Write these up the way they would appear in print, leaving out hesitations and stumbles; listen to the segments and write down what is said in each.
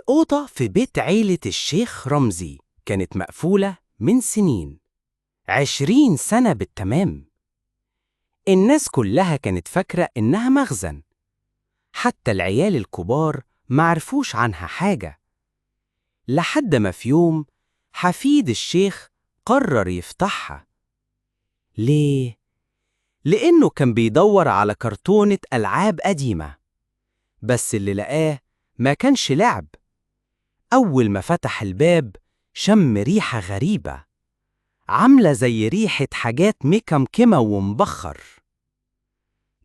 الأوضة في بيت عيلة الشيخ رمزي كانت مقفولة من سنين، 20 سنة بالتمام. الناس كلها كانت فاكرة إنها مخزن، حتى العيال الكبار معرفوش عنها حاجة، لحد ما في يوم حفيد الشيخ قرر يفتحها. ليه؟ لأنه كان بيدور على كرتونة ألعاب قديمة، بس اللي لقاه ما كانش لعب. أول ما فتح الباب شم ريحة غريبة، عاملة زي ريحة حاجات مكمكمة ومبخر.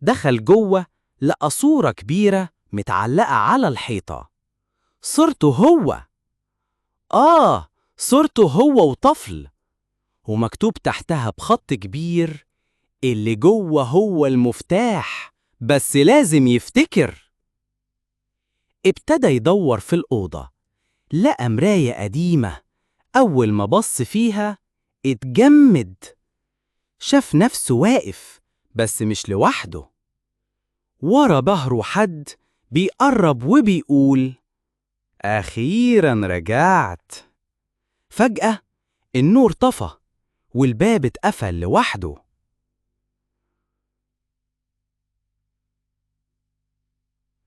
دخل جوه لقى صورة كبيرة متعلقة على الحيطة، صورته هو. صورته هو وطفل، ومكتوب تحتها بخط كبير: اللي جوه هو المفتاح، بس لازم يفتكر. ابتدى يدور في الأوضة، لقى مراية قديمة. أول ما بص فيها اتجمد، شاف نفسه واقف بس مش لوحده، ورا ظهره حد بيقرب وبيقول: أخيراً رجعت. فجأة النور طفى والباب اتقفل لوحده.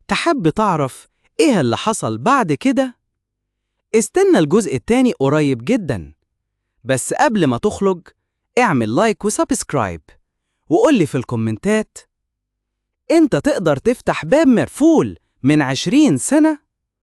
تحب تعرف إيه اللي حصل بعد كده؟ استنى الجزء التاني قريب جداً، بس قبل ما تخرج اعمل لايك وسبسكرايب، وقولي في الكومنتات: انت تقدر تفتح باب مقفول من 20 سنة؟